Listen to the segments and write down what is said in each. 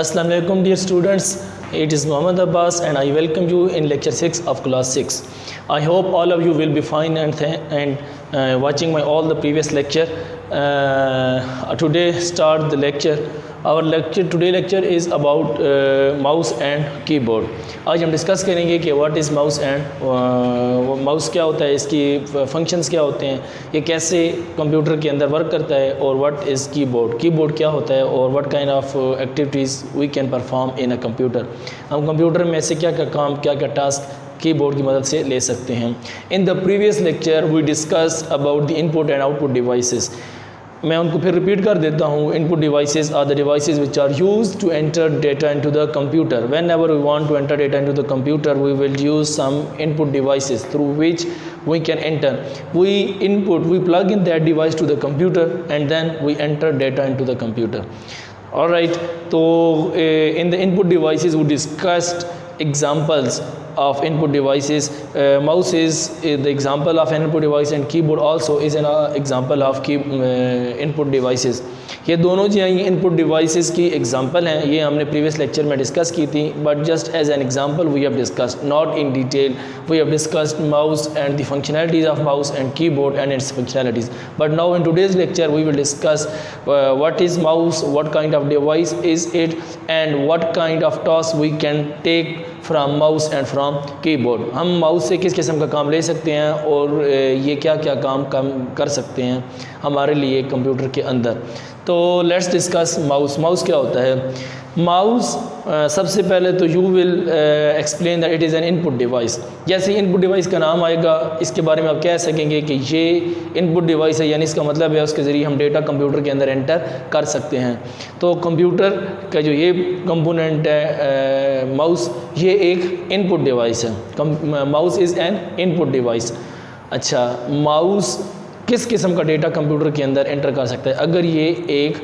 Assalamu alaikum dear students, it is Muhammad Abbas and I welcome you in lecture 6 of class 6. I hope all of you will be fine and watching my all the previous lecture. Today start the lecture. Our today lecture is about mouse and keyboard. आज हम discuss करेंगे कि what is mouse and mouse क्या होता है, इसकी functions क्या होते हैं, ये कैसे कंप्यूटर के अंदर वर्क करता है, और व्हाट इज़ कीबोर्ड क्या होता है, और what kind of activities we can perform in a computer. हम कंप्यूटर में से क्या क्या टास्क कीबोर्ड की मदद से ले सकते हैं. In the previous lecture we discuss about the input and output devices. मैं उनको फिर रिपीट कर देता हूँ. Input devices are the devices which are used to enter data into the computer. Whenever we want to enter data into the computer we will use some input devices through which we can enter. We plug in that device to the computer and then we enter data into the computer. Alright, so in the input devices we discussed examples of input devices. Mouse is the example of input device and keyboard also is an example of input devices. ये दोनों जो हैं ये input devices की example हैं. ये हमने previous lecture में डिस्कस की थी, but just as an example we have discussed, not in detail. We have discussed mouse and the functionalities of mouse and keyboard and its functionalities. But now in today's lecture we will discuss what is mouse, what kind of device is it, and what kind of task we can take from mouse and from keyboard. हम mouse से किस किस्म का काम ले सकते हैं और ये क्या क्या काम कर सकते हैं हमारे लिए कंप्यूटर के अंदर. तो लेट्स डिस्कस माउस. माउस क्या होता है? माउस सबसे पहले तो you will explain that it is an input device. जैसे ही इनपुट डिवाइस का नाम आएगा इसके बारे में आप कह सकेंगे कि ये इनपुट डिवाइस है, यानी इसका मतलब है उसके ज़रिए हम डेटा कंप्यूटर के अंदर एंटर कर सकते हैं. तो कंप्यूटर का जो ये कंपोनेंट है माउस, ये एक इनपुट डिवाइस है. Mouse is an input device. अच्छा, माउस किस किस्म का डेटा कंप्यूटर के अंदर एंटर कर सकता है? अगर ये एक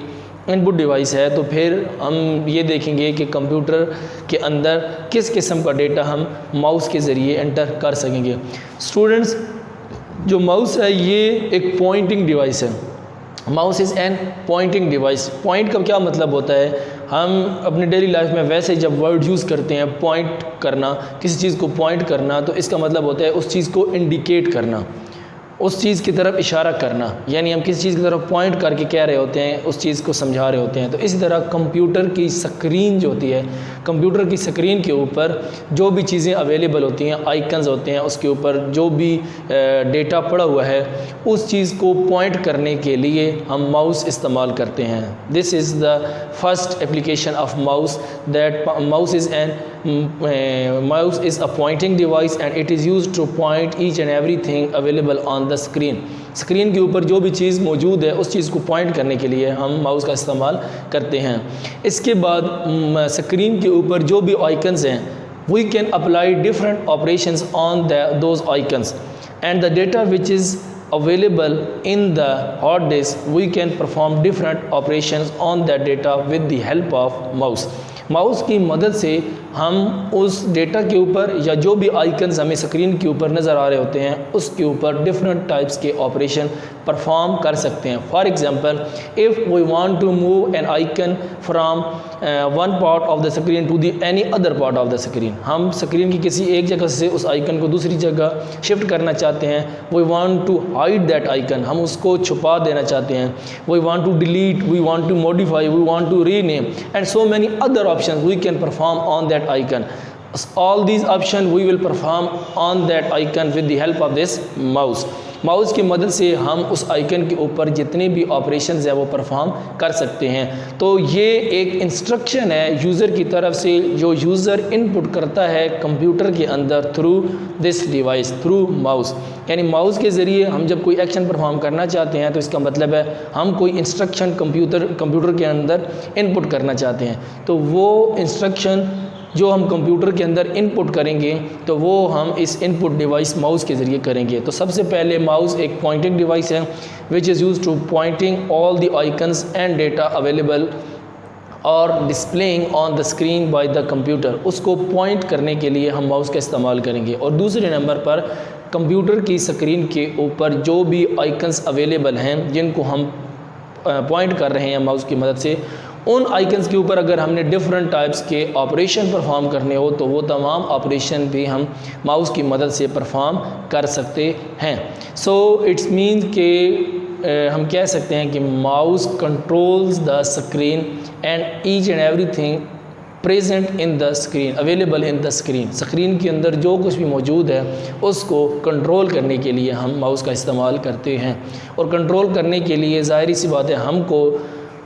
इनपुट डिवाइस है तो फिर हम ये देखेंगे कि कंप्यूटर के अंदर किस किस्म का डेटा हम माउस के ज़रिए एंटर कर सकेंगे. स्टूडेंट्स, जो माउस है ये एक पॉइंटिंग डिवाइस है. Mouse is an pointing device. Point का क्या मतलब होता है? हम अपनी डेली लाइफ में वैसे जब वर्ड यूज़ करते हैं, पॉइंट करना, किसी चीज़ को पॉइंट करना, तो इसका मतलब होता है उस चीज़ को इंडिकेट करना, उस चीज़ की तरफ इशारा करना. यानी हम किसी चीज़ की तरफ पॉइंट करके कह रहे होते हैं, उस चीज़ को समझा रहे होते हैं. तो इसी तरह कंप्यूटर की स्क्रीन जो होती है, कंप्यूटर की स्क्रीन के ऊपर जो भी चीज़ें अवेलेबल होती हैं, आइकन्स होते हैं, उसके ऊपर जो भी डेटा पड़ा हुआ है, उस चीज़ को पॉइंट करने के लिए हम माउस इस्तेमाल करते हैं. This is the first application of mouse, that mouse is a pointing device and it is used two point each and everything available on the screen. Screen के ऊपर जो भी चीज़ मौजूद है उस चीज़ को पॉइंट करने के लिए हम माउस का इस्तेमाल करते हैं. इसके बाद स्क्रीन के ऊपर जो भी आइकन्स हैं, we can apply different operations on those icons and the data which is available in the hard disk, we can perform different operations on that data with the help of mouse. Mouse की मदद से हम उस data के ऊपर या जो भी आइकन्स हमें स्क्रीन के ऊपर नज़र आ रहे होते हैं उसके ऊपर डिफरेंट टाइप्स के ऑपरेशन परफॉर्म कर सकते हैं. For example, if we want to move an icon from one part of the screen to the any other part of the screen, हम स्क्रीन की किसी एक जगह से उस आइकन को दूसरी जगह शिफ्ट करना चाहते हैं. We want to hide that icon, हम उसको छुपा देना चाहते हैं. We want to delete, we want to modify, we want to rename and so many other options we can perform on that icon. All these options we will perform on that icon with the help of this mouse. Mouse की मदद से हम उस icon के ऊपर जितने भी operations हैं वो परफॉर्म कर सकते हैं. तो ये एक इंस्ट्रक्शन है यूज़र की तरफ से जो यूज़र इनपुट करता है कंप्यूटर के अंदर through this device, through mouse. यानी माउस के ज़रिए हम जब कोई एक्शन परफॉर्म करना चाहते हैं तो इसका मतलब है हम कोई इंस्ट्रक्शन कंप्यूटर के अंदर इनपुट करना चाहते हैं. तो वो इंस्ट्रक्शन जो हम कंप्यूटर के अंदर इनपुट करेंगे तो वो हम इस इनपुट डिवाइस माउस के ज़रिए करेंगे. तो सबसे पहले माउस एक पॉइंटिंग डिवाइस है which is used to pointing all the icons and data available और displaying on the screen by the computer. उसको पॉइंट करने के लिए हम माउस का इस्तेमाल करेंगे. और दूसरे नंबर पर कंप्यूटर की स्क्रीन के ऊपर जो भी आइकन्स अवेलेबल हैं जिनको हम पॉइंट कर रहे हैं माउस की मदद से, उन आइकन्स के ऊपर अगर हमने डिफरेंट टाइप्स के ऑपरेशन परफॉर्म करने हो तो वो तमाम ऑपरेशन भी हम माउस की मदद से परफॉर्म कर सकते हैं। सो इट्स मीन कि हम कह सकते हैं कि mouse controls the screen and each and everything present in the screen, available in the screen. Screen के अंदर जो कुछ भी मौजूद है उसको कंट्रोल करने के लिए हम माउस का इस्तेमाल करते हैं। और कंट्रोल करने के लिए ज़ाहिर सी बात है हमको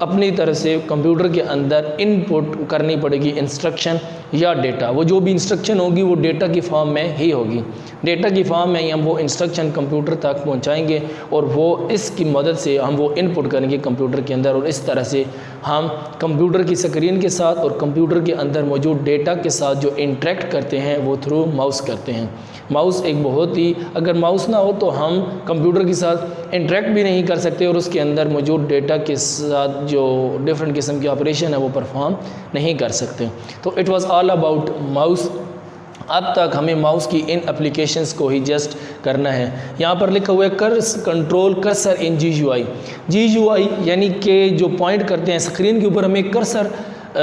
अपनी तरफ से कंप्यूटर के अंदर इनपुट करनी पड़ेगी इंस्ट्रक्शन या डेटा। वो जो भी इंस्ट्रक्शन होगी वो डेटा की फॉर्म में ही होगी। डेटा की फॉर्म में ही हम वो इंस्ट्रक्शन कंप्यूटर तक पहुंचाएंगे और वो इसकी मदद से हम वो इनपुट करेंगे कंप्यूटर के अंदर, और इस तरह से हम कंप्यूटर की स्क्रीन के साथ और कंप्यूटर के अंदर मौजूद डेटा के साथ जो इंटरेक्ट करते हैं वो थ्रू माउस करते हैं। माउस एक बहुत ही, अगर माउस ना हो तो हम कंप्यूटर के साथ इंटरेक्ट भी नहीं कर सकते और उसके अंदर मौजूद डेटा के साथ जो डिफरेंट किस्म के ऑपरेशन है वो परफॉर्म नहीं कर सकते। तो it was all about mouse. अब तक हमें माउस की इन एप्लीकेशंस को ही जस्ट करना है। यहाँ पर लिखा हुआ है कंट्रोल कर्सर इन GUI। GUI यानी कि जो पॉइंट करते हैं स्क्रीन के ऊपर, हमें कर्सर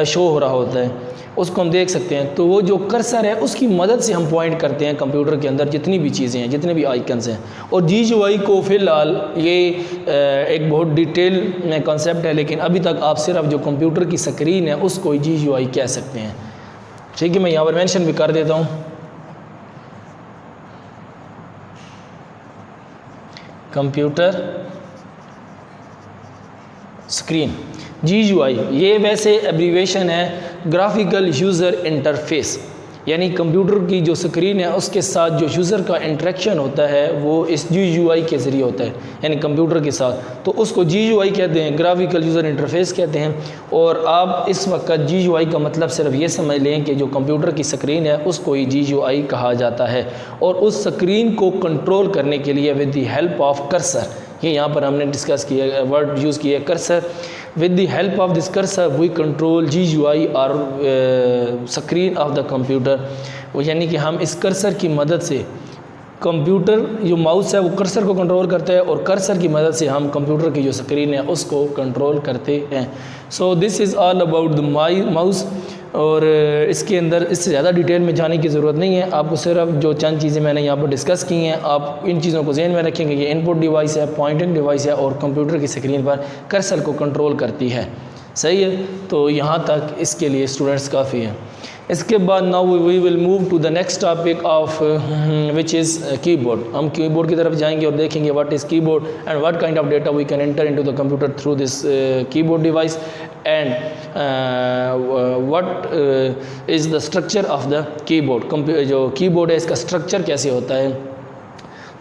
शो हो रहा होता है, उसको हम देख सकते हैं। तो वो जो कर्सर है उसकी मदद से हम पॉइंट करते हैं कंप्यूटर के अंदर जितनी भी चीज़ें हैं, जितने भी आइकन्स हैं। और GUI को फ़िलहाल ये एक बहुत डिटेल में कॉन्सेप्ट है, लेकिन अभी तक आप सिर्फ जो कंप्यूटर की स्क्रीन है उसको GUI कह सकते हैं। ठीक है, मैं यहाँ पर मेंशन भी कर देता हूँ। कंप्यूटर स्क्रीन GUI, ये वैसे एब्रीवेशन है ग्राफिकल यूज़र इंटरफेस, यानी कंप्यूटर की जो स्क्रीन है उसके साथ जो यूज़र का इंटरेक्शन होता है वो इस GUI के ज़रिए होता है, यानी कंप्यूटर के साथ। तो उसको GUI कहते हैं, ग्राफिकल यूज़र इंटरफेस कहते हैं। और आप इस वक्त GUI का मतलब सिर्फ ये समझ लें कि जो कंप्यूटर की स्क्रीन है उसको ही GUI कहा जाता है। और उस स्क्रीन को कंट्रोल करने के लिए with the help of cursor, ये यहाँ पर हमने डिस्कस किया, वर्ड यूज़ किया cursor. With the help of this cursor we control GUI और स्क्रीन ऑफ द कंप्यूटर। यानी कि हम इस कर्सर की मदद से कंप्यूटर जो माउस है वो कर्सर को कंट्रोल करता है और कर्सर की मदद से हम कंप्यूटर की जो स्क्रीन है उसको कंट्रोल करते हैं। So this is all about the mouse. और इसके अंदर इससे ज़्यादा डिटेल में जाने की ज़रूरत नहीं है, आपको सिर्फ जो चंद चीज़ें मैंने यहाँ पर डिस्कस की हैं आप इन चीज़ों को ज़हन में रखेंगे कि इनपुट डिवाइस है, पॉइंटिंग डिवाइस है और कंप्यूटर की स्क्रीन पर कर्सर को कंट्रोल करती है। सही है, तो यहाँ तक इसके लिए स्टूडेंट्स काफ़ी हैं। इसके बाद now we will move to the next topic of which is keyboard. हम कीबोर्ड की तरफ जाएंगे और देखेंगे what is keyboard and what kind of data we can enter into the computer through this keyboard device and what is the structure of the keyboard. जो keyboard है इसका structure कैसे होता है।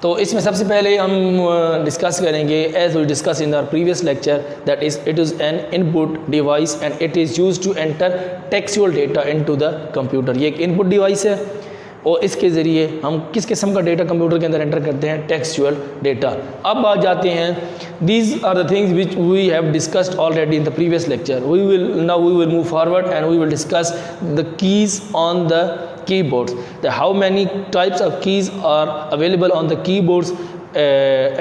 तो इसमें सबसे पहले हम डिस्कस करेंगे as we discuss in our previous lecture that is it is an input device and it is used to enter textual data into the computer. ये एक इनपुट डिवाइस है और इसके ज़रिए हम किस किस्म का डेटा कंप्यूटर के अंदर एंटर करते हैं, टेक्सचुअल डेटा। अब आ जाते हैं, these are the things which we have discussed already in the previous lecture. We will move forward and we will discuss the keys on the keyboards, how many types of keys are available on the keyboards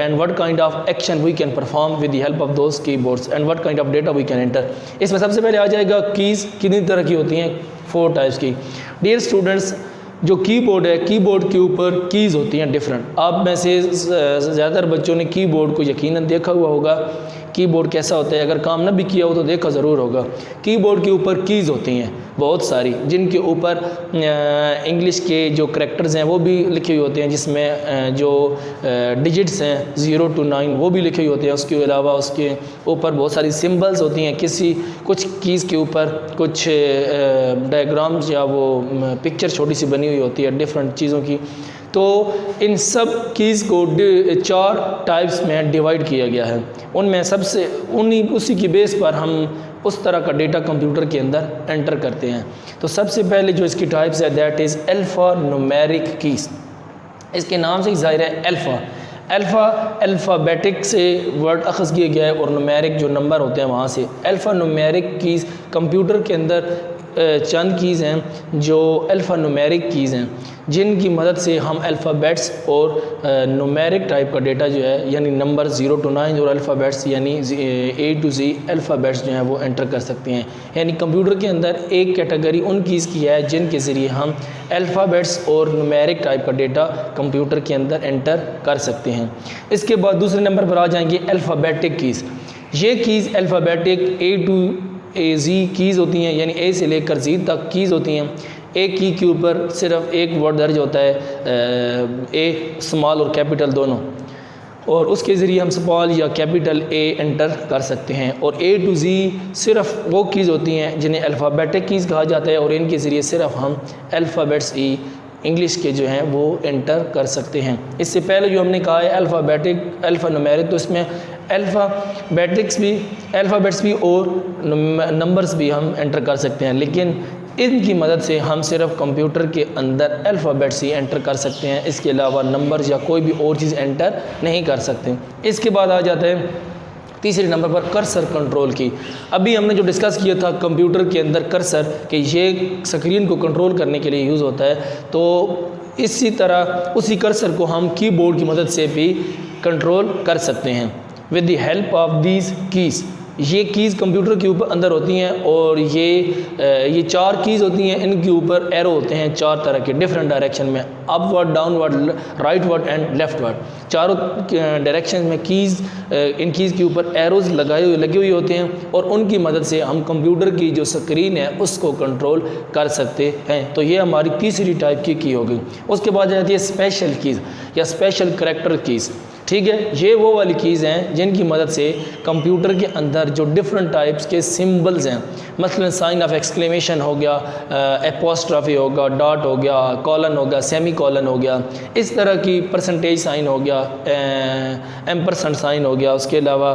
and what kind of action we can perform with the help of those keyboards and what kind of data we can enter। इसमें सबसे पहले आ जाएगा keys कितनी तरह की होती हैं, 4 types की। डियर स्टूडेंट्स, जो कीबोर्ड है कीबोर्ड के ऊपर कीज़ होती हैं डिफरेंट। आप में से ज़्यादातर बच्चों ने कीबोर्ड को यकीनन देखा हुआ होगा। कीबोर्ड कैसा होता है, अगर काम ना भी किया हो तो देखा ज़रूर होगा। कीबोर्ड के ऊपर कीज़ होती हैं बहुत सारी, जिनके ऊपर इंग्लिश के जो करैक्टर्स हैं वो भी लिखे हुए होते हैं, जिसमें जो डिजिट्स हैं 0 to 9 वो भी लिखे हुए होते हैं। उसके अलावा उसके ऊपर बहुत सारी सिंबल्स होती हैं। कुछ कीज़ के ऊपर कुछ डायग्राम्स या वो पिक्चर छोटी सी बनी हुई होती है डिफरेंट चीज़ों की। तो इन सब कीज़ को 4 टाइप्स में डिवाइड किया गया है। उनमें सबसे उसी की बेस पर हम उस तरह का डेटा कंप्यूटर के अंदर एंटर करते हैं। तो सबसे पहले जो इसकी टाइप्स है that is alpha numeric keys. इसके नाम से ही ज़ाहिर है अल्फ़ाबेटिक से वर्ड अखज़ किया गया है और न्यूमेरिक जो नंबर होते हैं वहाँ से। अल्फ़ा न्यूमेरिक कीज़ कंप्यूटर के अंदर चंद कीज़ हैं जो अल्फ़ा न्यूमेरिक कीज़ हैं, जिनकी मदद से हम अल्फ़ाबेट्स और न्यूमेरिक टाइप का डेटा जो है यानी नंबर 0 to 9 और अल्फ़ाबेट्स यानी A to Z अल्फ़ाबेट्स जो हैं वो एंटर कर सकते हैं। यानी कंप्यूटर के अंदर एक कैटेगरी उन कीज़ की है जिनके ज़रिए हम अल्फ़ाबेट्स और न्यूमेरिक टाइप का डेटा कंप्यूटर के अंदर एंटर कर सकते हैं। इसके बाद दूसरे नंबर पर आ जाएंगे अल्फ़ाबेटिक कीज़। ये keys alphabetic A to Z keys होती हैं, यानी A से लेकर Z तक कीज़ होती हैं। एक की के ऊपर सिर्फ एक वर्ड दर्ज होता है, ए स्मॉल और कैपिटल दोनों, और उसके ज़रिए हम स्मॉल या कैपिटल ए एंटर कर सकते हैं। और A to Z सिर्फ वो कीज़ होती हैं जिन्हें अल्फ़ाबेटिक कीज़ कहा जाता है, और इनके ज़रिए सिर्फ हम अल्फ़ाबेट्स इंग्लिश के जो हैं वो एंटर कर सकते हैं। इससे पहले जो हमने कहा है अल्फ़ाबेटिक अल्फ़ान्यूमेरिक, तो इसमें अल्फ़ाबेट्स भी और नंबर्स भी हम एंटर कर सकते हैं, लेकिन इनकी मदद से हम सिर्फ कंप्यूटर के अंदर अल्फ़ाबेट्स ही एंटर कर सकते हैं। इसके अलावा नंबर्स या कोई भी और चीज़ एंटर नहीं कर सकते। इसके बाद आ जाता है तीसरे नंबर पर कर्सर कंट्रोल की। अभी हमने जो डिस्कस किया था कंप्यूटर के अंदर कर्सर कि ये स्क्रीन को कंट्रोल करने के लिए यूज़ होता है, तो इसी तरह उसी कर्सर को हम कीबोर्ड की मदद से भी कंट्रोल कर सकते हैं with the help of these keys. ये कीज़ कंप्यूटर के ऊपर अंदर होती हैं, और ये 4 कीज़ होती हैं। इनके ऊपर एरो होते हैं 4 तरह के डिफरेंट डायरेक्शन में, upward, downward, rightward and leftward. चारों डायरेक्शन में इन कीज़ के ऊपर एरोज़ लगे हुए होते हैं, और उनकी मदद से हम कंप्यूटर की जो स्क्रीन है उसको कंट्रोल कर सकते हैं। तो ये हमारी तीसरी टाइप की हो गई। उसके बाद जाती है स्पेशल कीज़ या स्पेशल करैक्टर कीज़। ठीक है, ये वो वाली कीज़ हैं जिनकी मदद से कंप्यूटर के अंदर जो डिफरेंट टाइप्स के सिंबल्स हैं, मसलन साइन ऑफ एक्सक्लेमेशन हो गया, एपोस्ट्रॉफी होगा, डॉट हो गया, कॉलन हो गया, सेमी कॉलन हो गया, इस तरह की परसेंटेज साइन हो गया, एम्परसेंट साइन हो गया, उसके अलावा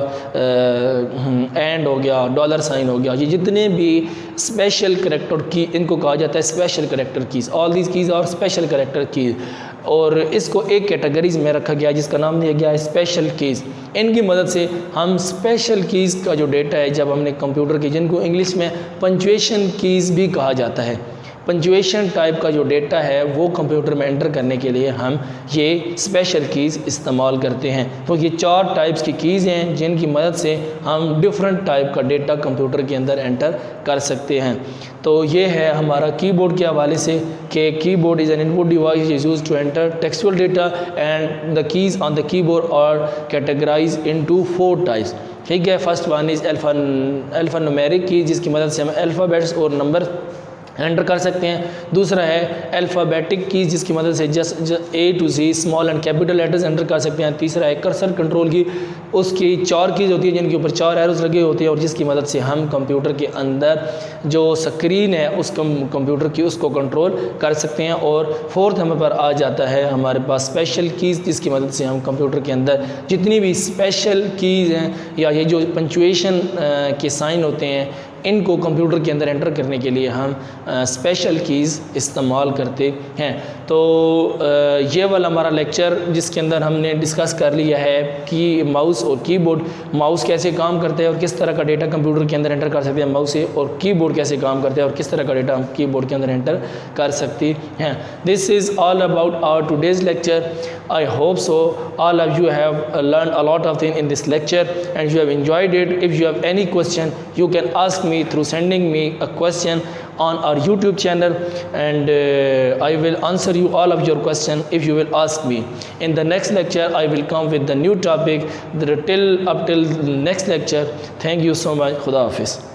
एंड हो गया, डॉलर साइन हो गया, ये जितने भी स्पेशल करैक्टर की इनको कहा जाता है special character keys. All these keys और स्पेशल करैक्टर कीज़, और इसको एक कैटेगरीज में रखा गया जिसका नाम दिया गया है स्पेशल कीज़। इनकी मदद से हम स्पेशल कीज़ का जो डेटा है, जब हमने कंप्यूटर की, जिनको इंग्लिश में पंचुएशन कीज़ भी कहा जाता है, पंचुएशन टाइप का जो डेटा है वो कंप्यूटर में एंटर करने के लिए हम ये स्पेशल कीज़ इस्तेमाल करते हैं। तो ये 4 टाइप्स की कीज़ हैं जिनकी मदद से हम डिफरेंट टाइप का डेटा कंप्यूटर के अंदर एंटर कर सकते हैं। तो ये है हमारा कीबोर्ड के हवाले से कि keyboard is an input device is used to enter textual data and the keys on the keyboard are categorize into 4 types. ठीक है, फर्स्ट वन इज़ अल्फ़ान्यूमेरिक की, जिसकी मदद से हम अल्फ़ाबेट्स और नंबर एंटर कर सकते हैं। दूसरा है अल्फ़ाबेटिक की, जिसकी मदद से just A to Z small and capital letters enter कर सकते हैं। तीसरा है कर्सर कंट्रोल की, उसकी 4 कीज़ होती है जिनके ऊपर 4 एरोज लगे होते हैं, और जिसकी मदद से हम कंप्यूटर के अंदर जो स्क्रीन है उस कंप्यूटर की उसको कंट्रोल कर सकते हैं। और फोर्थ नंबर पर आ जाता है हमारे पास स्पेशल कीज़, जिसकी मदद से हम कंप्यूटर के अंदर जितनी भी स्पेशल कीज़ हैं या ये जो पंचुएशन के साइन होते हैं इनको कंप्यूटर के अंदर एंटर करने के लिए हम स्पेशल कीज़ इस्तेमाल करते हैं। तो ये वाला हमारा लेक्चर जिसके अंदर हमने डिस्कस कर लिया है कि माउस और कीबोर्ड, माउस कैसे काम करता है और किस तरह का डेटा कंप्यूटर के अंदर एंटर कर सकते हैं माउस से, और कीबोर्ड कैसे काम करते हैं और किस तरह का डेटा हम कीबोर्ड के अंदर एंटर कर सकते हैं। This is all about our today's lecture. I hope so all of you have learned a lot of things in this lecture and you have enjoyed it. If you have any question, you can ask me through sending me a question on our YouTube channel, and I will answer you all of your question if you will ask me. In the next lecture, I will come with the new topic. Till next lecture. Thank you so much. Khuda Hafiz.